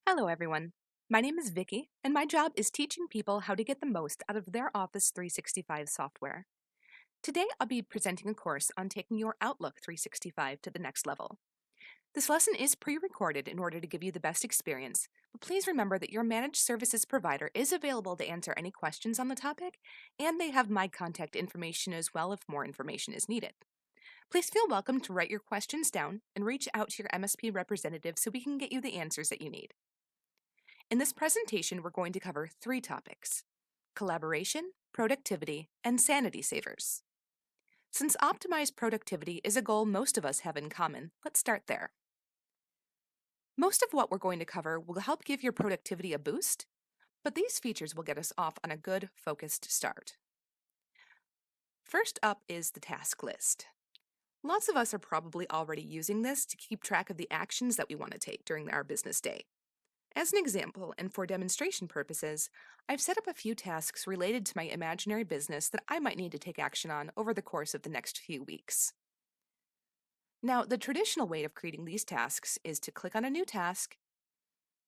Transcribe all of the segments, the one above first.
Hello, everyone. My name is Vicky, and my job is teaching people how to get the most out of their Office 365 software. Today, I'll be presenting a course on taking your Outlook 365 to the next level. This lesson is pre recorded in order to give you the best experience, but please remember that your managed services provider is available to answer any questions on the topic, and they have my contact information as well if more information is needed. Please feel welcome to write your questions down and reach out to your MSP representative so we can get you the answers that you need. In this presentation, we're going to cover three topics: collaboration, productivity, and sanity savers. Since optimized productivity is a goal most of us have in common, let's start there. Most of what we're going to cover will help give your productivity a boost, but these features will get us off on a good, focused start. First up is the task list. Lots of us are probably already using this to keep track of the actions that we want to take during our business day. As an example, and for demonstration purposes, I've set up a few tasks related to my imaginary business that I might need to take action on over the course of the next few weeks. Now, the traditional way of creating these tasks is to click on a new task,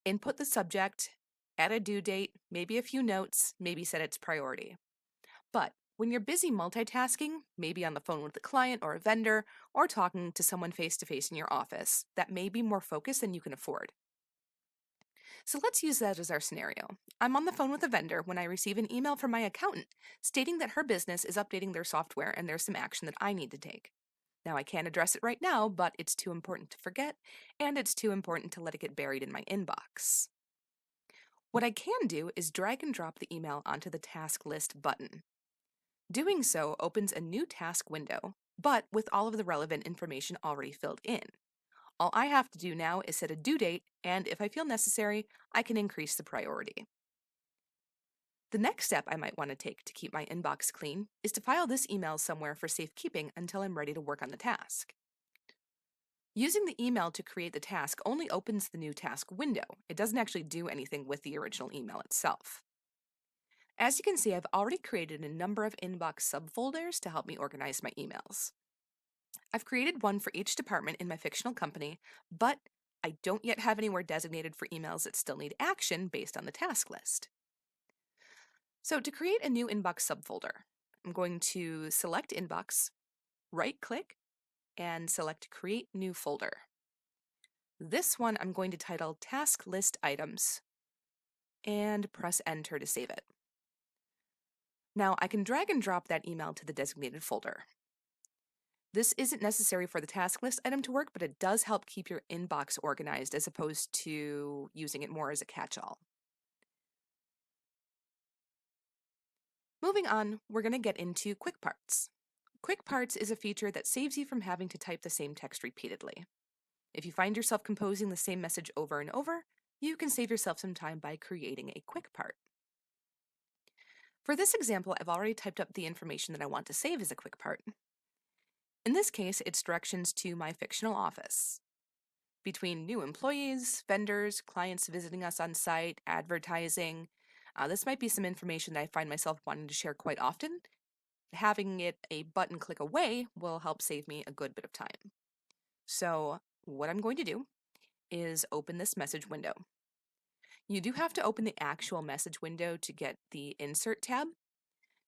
input the subject, add a due date, maybe a few notes, maybe set its priority. But when you're busy multitasking, maybe on the phone with a client or a vendor, or talking to someone face to face in your office, that may be more focus than you can afford. So let's use that as our scenario. I'm on the phone with a vendor when I receive an email from my accountant stating that her business is updating their software and there's some action that I need to take. Now, I can't address it right now, but it's too important to forget, and it's too important to let it get buried in my inbox. What I can do is drag and drop the email onto the task list button. Doing so opens a new task window, but with all of the relevant information already filled in. All I have to do now is set a due date, and if I feel necessary, I can increase the priority. The next step I might want to take to keep my inbox clean is to file this email somewhere for safekeeping until I'm ready to work on the task. Using the email to create the task only opens the new task window. It doesn't actually do anything with the original email itself. As you can see, I've already created a number of inbox subfolders to help me organize my emails. I've created one for each department in my fictional company, but I don't yet have anywhere designated for emails that still need action based on the task list. So to create a new inbox subfolder, I'm going to select Inbox, right-click, and select Create New Folder. This one I'm going to title Task List Items, and press Enter to save it. Now I can drag and drop that email to the designated folder. This isn't necessary for the task list item to work, but it does help keep your inbox organized as opposed to using it more as a catch-all. Moving on, we're going to get into Quick Parts. Quick Parts is a feature that saves you from having to type the same text repeatedly. If you find yourself composing the same message over and over, you can save yourself some time by creating a quick part. For this example, I've already typed up the information that I want to save as a quick part. In this case, it's directions to my fictional office. Between new employees, vendors, clients visiting us on site, advertising, this might be some information that I find myself wanting to share quite often. Having it a button click away will help save me a good bit of time. So what I'm going to do is open this message window. You do have to open the actual message window to get the Insert tab,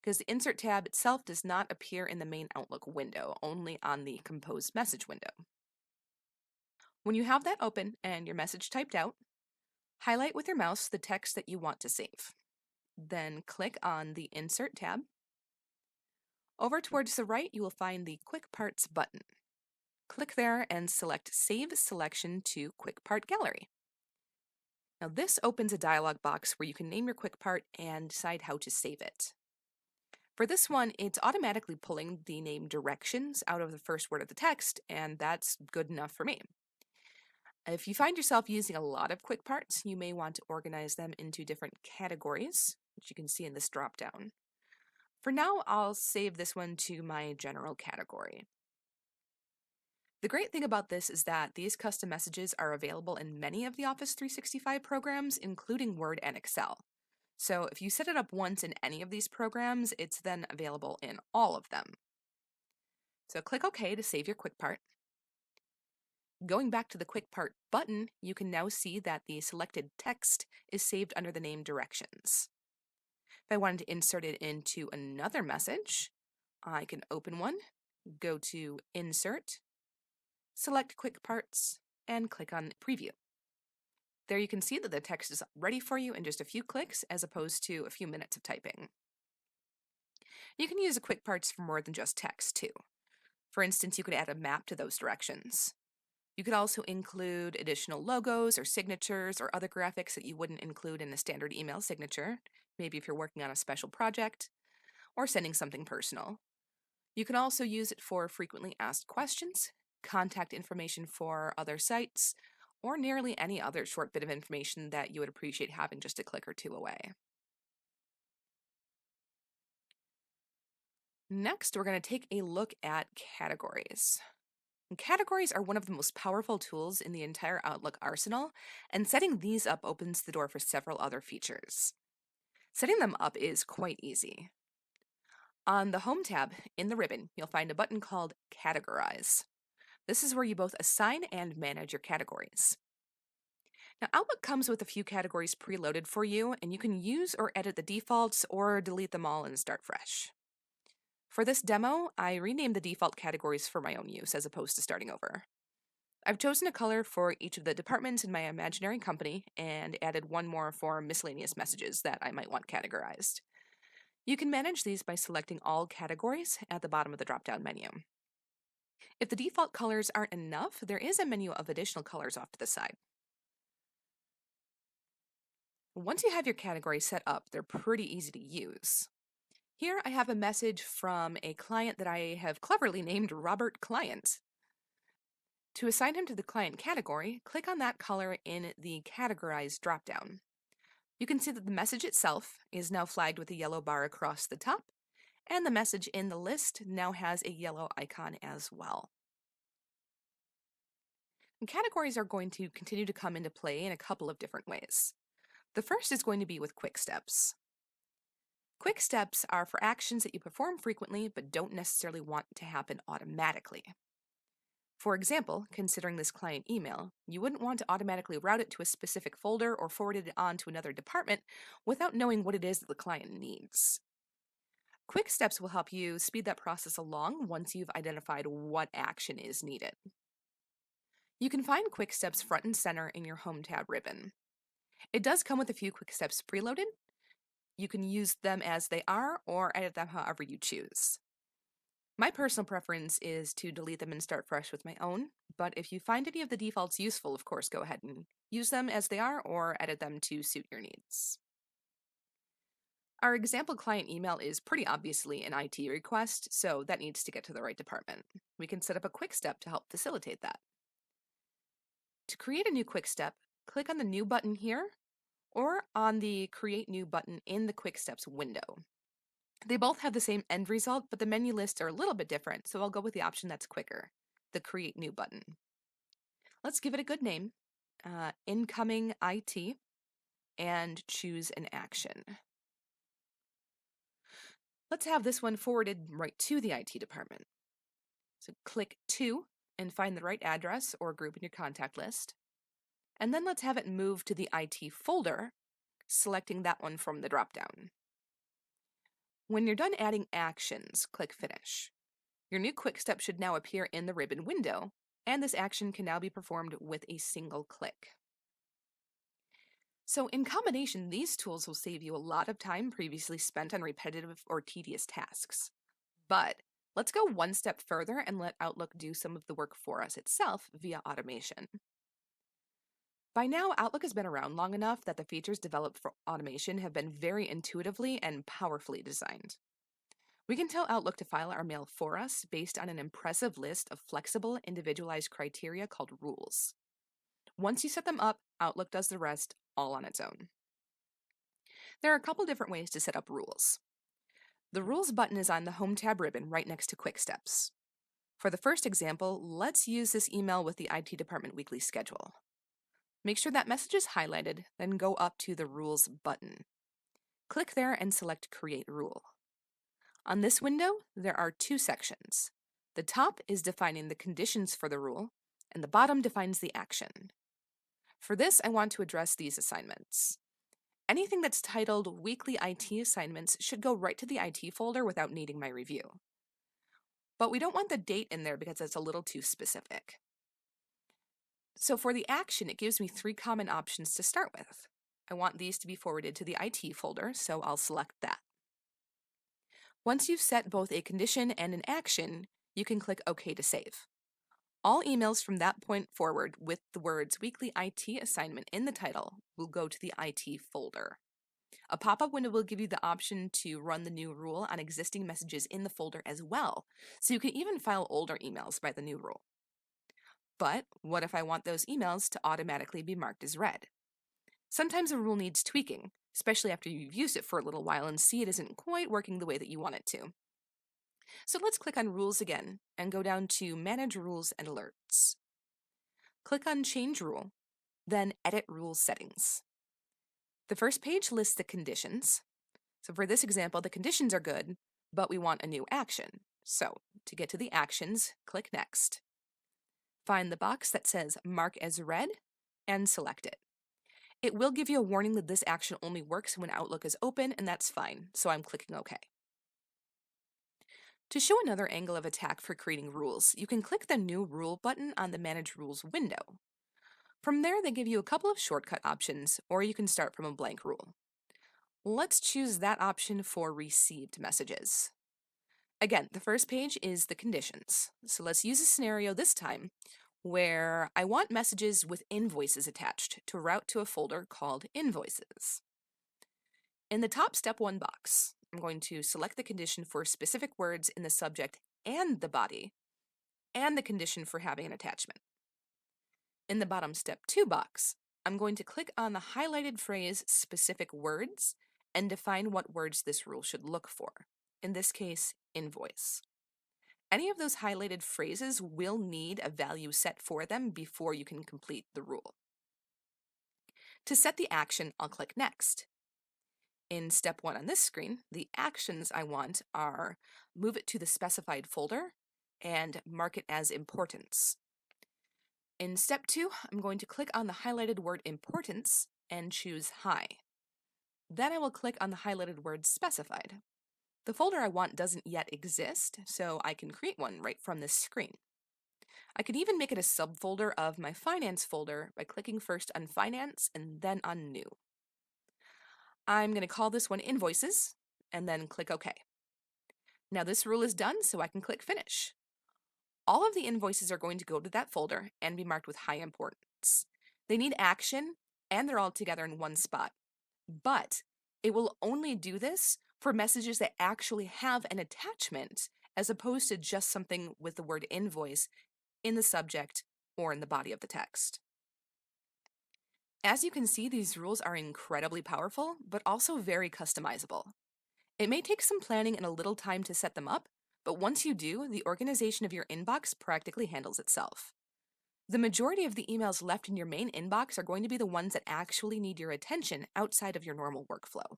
because the Insert tab itself does not appear in the main Outlook window, only on the Compose message window. When you have that open and your message typed out, highlight with your mouse the text that you want to save. Then click on the Insert tab. Over towards the right, you will find the Quick Parts button. Click there and select Save Selection to Quick Part Gallery. Now this opens a dialog box where you can name your quick part and decide how to save it. For this one, it's automatically pulling the name directions out of the first word of the text, and that's good enough for me. If you find yourself using a lot of quick parts, you may want to organize them into different categories, which you can see in this dropdown. For now, I'll save this one to my general category. The great thing about this is that these custom messages are available in many of the Office 365 programs, including Word and Excel. So if you set it up once in any of these programs, it's then available in all of them. So click OK to save your quick part. Going back to the Quick Part button, you can now see that the selected text is saved under the name Directions. If I wanted to insert it into another message, I can open one, go to Insert, select Quick Parts, and click on Preview. There you can see that the text is ready for you in just a few clicks as opposed to a few minutes of typing. You can use the Quick Parts for more than just text, too. For instance, you could add a map to those directions. You could also include additional logos or signatures or other graphics that you wouldn't include in a standard email signature, maybe if you're working on a special project or sending something personal. You can also use it for frequently asked questions, contact information for other sites, or nearly any other short bit of information that you would appreciate having just a click or two away. Next, we're going to take a look at categories. Categories are one of the most powerful tools in the entire Outlook arsenal, and setting these up opens the door for several other features. Setting them up is quite easy. On the Home tab in the ribbon, you'll find a button called Categorize. This is where you both assign and manage your categories. Now, Outlook comes with a few categories preloaded for you, and you can use or edit the defaults or delete them all and start fresh. For this demo, I renamed the default categories for my own use as opposed to starting over. I've chosen a color for each of the departments in my imaginary company and added one more for miscellaneous messages that I might want categorized. You can manage these by selecting all categories at the bottom of the drop-down menu. If the default colors aren't enough, there is a menu of additional colors off to the side. Once you have your categories set up, they're pretty easy to use. Here I have a message from a client that I have cleverly named Robert Client. To assign him to the client category, click on that color in the Categorize dropdown. You can see that the message itself is now flagged with a yellow bar across the top, and the message in the list now has a yellow icon as well. And categories are going to continue to come into play in a couple of different ways. The first is going to be with quick steps. Quick steps are for actions that you perform frequently but don't necessarily want to happen automatically. For example, considering this client email, you wouldn't want to automatically route it to a specific folder or forward it on to another department without knowing what it is that the client needs. Quick steps will help you speed that process along once you've identified what action is needed. You can find quick steps front and center in your Home tab ribbon. It does come with a few quick steps preloaded. You can use them as they are or edit them however you choose. My personal preference is to delete them and start fresh with my own, but if you find any of the defaults useful, of course, go ahead and use them as they are or edit them to suit your needs. Our example client email is pretty obviously an IT request, so that needs to get to the right department. We can set up a quick step to help facilitate that. To create a new quick step, click on the New button here or on the Create New button in the Quick Steps window. They both have the same end result, but the menu lists are a little bit different, so I'll go with the option that's quicker, the Create New button. Let's give it a good name, Incoming IT, and choose an action. Let's have this one forwarded right to the IT department. So click To and find the right address or group in your contact list. And then let's have it move to the IT folder, selecting that one from the dropdown. When you're done adding actions, click Finish. Your new quick step should now appear in the ribbon window, and this action can now be performed with a single click. So in combination, these tools will save you a lot of time previously spent on repetitive or tedious tasks. But let's go one step further and let Outlook do some of the work for us itself via automation. By now, Outlook has been around long enough that the features developed for automation have been very intuitively and powerfully designed. We can tell Outlook to file our mail for us based on an impressive list of flexible, individualized criteria called rules. Once you set them up, Outlook does the rest all on its own. There are a couple different ways to set up rules. The Rules button is on the Home tab ribbon right next to Quick Steps. For the first example, let's use this email with the IT department weekly schedule. Make sure that message is highlighted, then go up to the Rules button. Click there and select Create Rule. On this window, there are two sections. The top is defining the conditions for the rule, and the bottom defines the action. For this, I want to address these assignments. Anything that's titled Weekly IT Assignments should go right to the IT folder without needing my review. But we don't want the date in there because it's a little too specific. So for the action, it gives me 3 common options to start with. I want these to be forwarded to the IT folder, so I'll select that. Once you've set both a condition and an action, you can click OK to save. All emails from that point forward with the words Weekly IT Assignment in the title will go to the IT folder. A pop-up window will give you the option to run the new rule on existing messages in the folder as well, so you can even file older emails by the new rule. But what if I want those emails to automatically be marked as read? Sometimes a rule needs tweaking, especially after you've used it for a little while and see it isn't quite working the way that you want it to. So let's click on Rules again and go down to Manage Rules and Alerts. Click on Change Rule, then Edit Rule Settings. The first page lists the conditions. So for this example, the conditions are good, but we want a new action. So to get to the actions, click Next. Find the box that says Mark as Read and select it. It will give you a warning that this action only works when Outlook is open, and that's fine, so I'm clicking OK. To show another angle of attack for creating rules, you can click the New Rule button on the Manage Rules window. From there, they give you a couple of shortcut options, or you can start from a blank rule. Let's choose that option for received messages. Again, the first page is the conditions. So let's use a scenario this time where I want messages with invoices attached to route to a folder called Invoices. In the top Step 1 box, I'm going to select the condition for specific words in the subject and the body, and the condition for having an attachment. In the bottom Step 2 box, I'm going to click on the highlighted phrase specific words and define what words this rule should look for. In this case, invoice. Any of those highlighted phrases will need a value set for them before you can complete the rule. To set the action, I'll click Next. In Step 1 on this screen, the actions I want are move it to the specified folder and mark it as importance. In Step 2, I'm going to click on the highlighted word importance and choose High. Then I will click on the highlighted word specified. The folder I want doesn't yet exist, so I can create one right from this screen. I could even make it a subfolder of my Finance folder by clicking first on Finance and then on New. I'm going to call this one Invoices and then click OK. Now this rule is done, so I can click Finish. All of the invoices are going to go to that folder and be marked with high importance. They need action, and they're all together in one spot. But it will only do this for messages that actually have an attachment, as opposed to just something with the word invoice in the subject or in the body of the text. As you can see, these rules are incredibly powerful, but also very customizable. It may take some planning and a little time to set them up, but once you do, the organization of your inbox practically handles itself. The majority of the emails left in your main inbox are going to be the ones that actually need your attention outside of your normal workflow.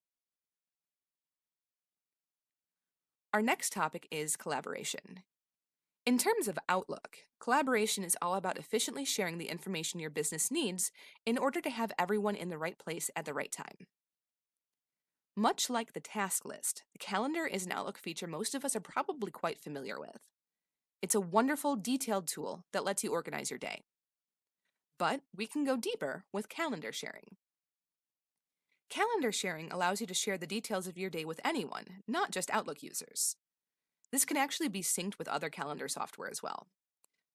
Our next topic is collaboration. In terms of Outlook, collaboration is all about efficiently sharing the information your business needs in order to have everyone in the right place at the right time. Much like the task list, the calendar is an Outlook feature most of us are probably quite familiar with. It's a wonderful, detailed tool that lets you organize your day. But we can go deeper with calendar sharing. Calendar sharing allows you to share the details of your day with anyone, not just Outlook users. This can actually be synced with other calendar software as well.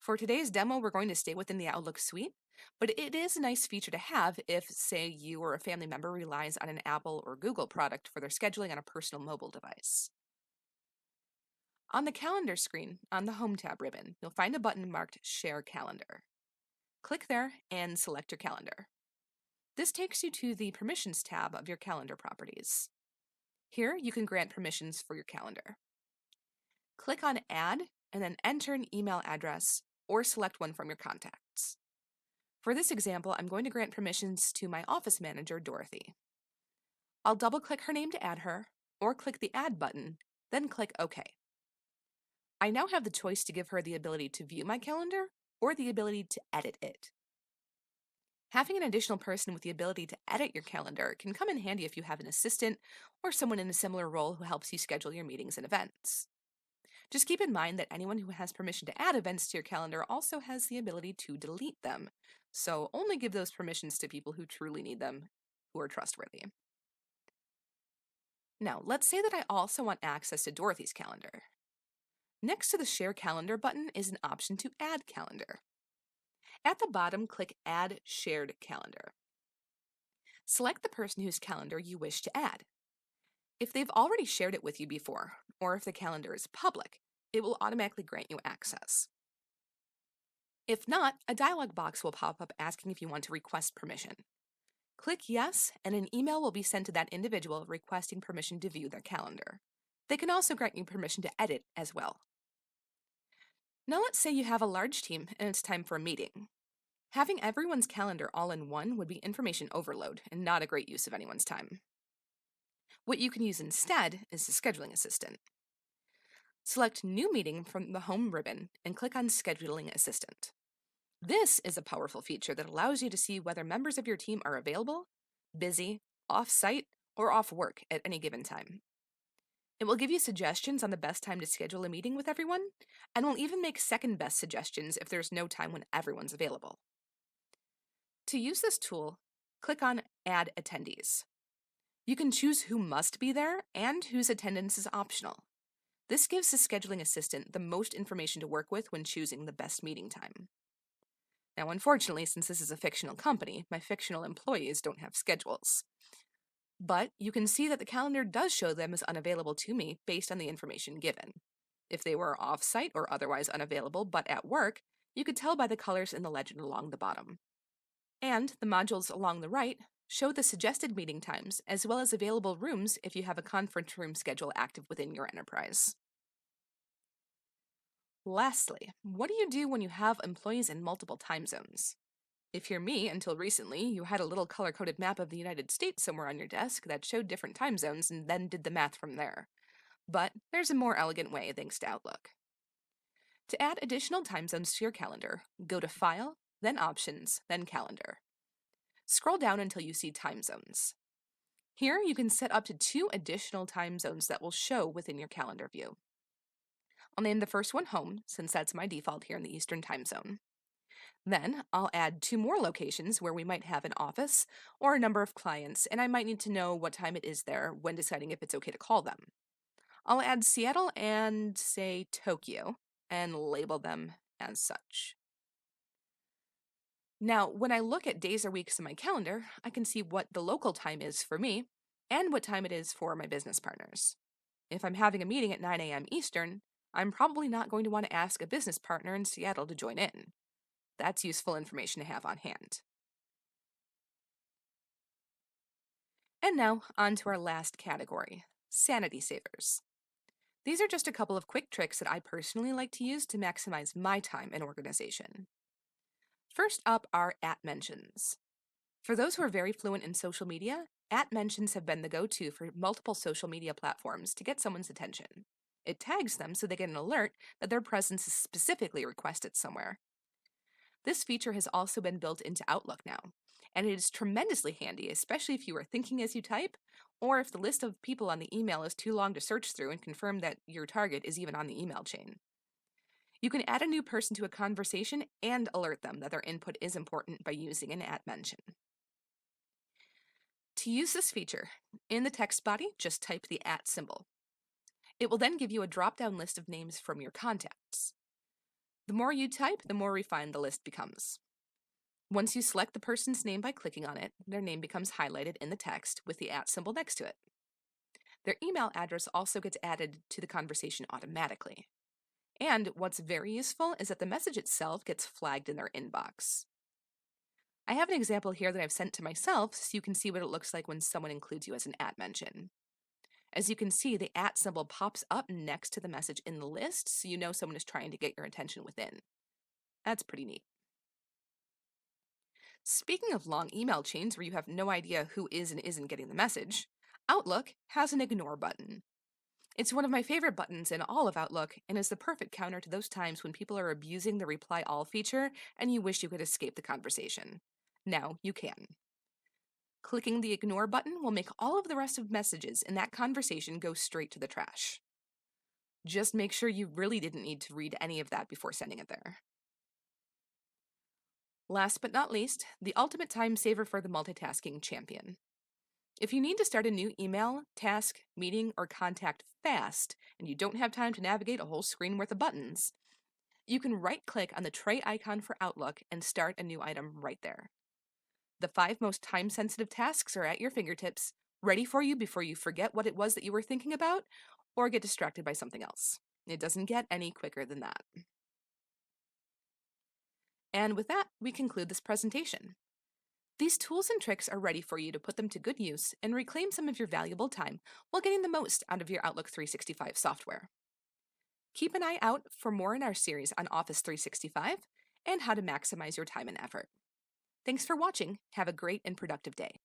For today's demo, we're going to stay within the Outlook suite, but it is a nice feature to have if, say, you or a family member relies on an Apple or Google product for their scheduling on a personal mobile device. On the calendar screen, on the Home tab ribbon, you'll find a button marked Share Calendar. Click there and select your calendar. This takes you to the Permissions tab of your calendar properties. Here, you can grant permissions for your calendar. Click on Add and then enter an email address or select one from your contacts. For this example, I'm going to grant permissions to my office manager, Dorothy. I'll double-click her name to add her, or click the Add button, then click OK. I now have the choice to give her the ability to view my calendar or the ability to edit it. Having an additional person with the ability to edit your calendar can come in handy if you have an assistant or someone in a similar role who helps you schedule your meetings and events. Just keep in mind that anyone who has permission to add events to your calendar also has the ability to delete them. So only give those permissions to people who truly need them, who are trustworthy. Now, let's say that I also want access to Dorothy's calendar. Next to the Share Calendar button is an option to add calendar. At the bottom, click Add Shared Calendar. Select the person whose calendar you wish to add. If they've already shared it with you before, or if the calendar is public, it will automatically grant you access. If not, a dialog box will pop up asking if you want to request permission. Click Yes, and an email will be sent to that individual requesting permission to view their calendar. They can also grant you permission to edit as well. Now let's say you have a large team and it's time for a meeting. Having everyone's calendar all in one would be information overload and not a great use of anyone's time. What you can use instead is the scheduling assistant. Select New Meeting from the home ribbon and click on Scheduling Assistant. This is a powerful feature that allows you to see whether members of your team are available, busy, off-site, or off work at any given time. It will give you suggestions on the best time to schedule a meeting with everyone, and will even make second best suggestions if there's no time when everyone's available. To use this tool, click on Add Attendees. You can choose who must be there and whose attendance is optional. This gives the scheduling assistant the most information to work with when choosing the best meeting time. Now, unfortunately, since this is a fictional company, my fictional employees don't have schedules. But you can see that the calendar does show them as unavailable to me based on the information given. If they were off-site or otherwise unavailable but at work, you could tell by the colors in the legend along the bottom. And the modules along the right show the suggested meeting times as well as available rooms if you have a conference room schedule active within your enterprise. Lastly, what do you do when you have employees in multiple time zones? If you're me, until recently, you had a little color-coded map of the United States somewhere on your desk that showed different time zones and then did the math from there. But there's a more elegant way thanks to Outlook. To add additional time zones to your calendar, go to File, then Options, then Calendar. Scroll down until you see Time Zones. Here, you can set up to 2 additional time zones that will show within your calendar view. I'll name the first one Home, since that's my default here in the Eastern Time Zone. Then, I'll add 2 more locations where we might have an office or a number of clients, and I might need to know what time it is there when deciding if it's okay to call them. I'll add Seattle and, say, Tokyo, and label them as such. Now, when I look at days or weeks in my calendar, I can see what the local time is for me and what time it is for my business partners. If I'm having a meeting at 9 a.m. Eastern, I'm probably not going to want to ask a business partner in Seattle to join in. That's useful information to have on hand. And now, on to our last category, Sanity Savers. These are just a couple of quick tricks that I personally like to use to maximize my time and organization. First up are @mentions. For those who are very fluent in social media, @mentions have been the go-to for multiple social media platforms to get someone's attention. It tags them so they get an alert that their presence is specifically requested somewhere. This feature has also been built into Outlook now, and it is tremendously handy, especially if you are thinking as you type, or if the list of people on the email is too long to search through and confirm that your target is even on the email chain. You can add a new person to a conversation and alert them that their input is important by using an @mention. To use this feature, in the text body, just type the @symbol. It will then give you a drop-down list of names from your contacts. The more you type, the more refined the list becomes. Once you select the person's name by clicking on it, their name becomes highlighted in the text with the @symbol next to it. Their email address also gets added to the conversation automatically. And what's very useful is that the message itself gets flagged in their inbox. I have an example here that I've sent to myself so you can see what it looks like when someone includes you as an @mention. As you can see, the @symbol pops up next to the message in the list, so you know someone is trying to get your attention within. That's pretty neat. Speaking of long email chains where you have no idea who is and isn't getting the message, Outlook has an ignore button. It's one of my favorite buttons in all of Outlook and is the perfect counter to those times when people are abusing the Reply All feature and you wish you could escape the conversation. Now you can. Clicking the Ignore button will make all of the rest of messages in that conversation go straight to the trash. Just make sure you really didn't need to read any of that before sending it there. Last but not least, the ultimate time saver for the multitasking champion. If you need to start a new email, task, meeting, or contact fast, and you don't have time to navigate a whole screen worth of buttons, you can right-click on the tray icon for Outlook and start a new item right there. The 5 most time-sensitive tasks are at your fingertips, ready for you before you forget what it was that you were thinking about or get distracted by something else. It doesn't get any quicker than that. And with that, we conclude this presentation. These tools and tricks are ready for you to put them to good use and reclaim some of your valuable time while getting the most out of your Outlook 365 software. Keep an eye out for more in our series on Office 365 and how to maximize your time and effort. Thanks for watching. Have a great and productive day.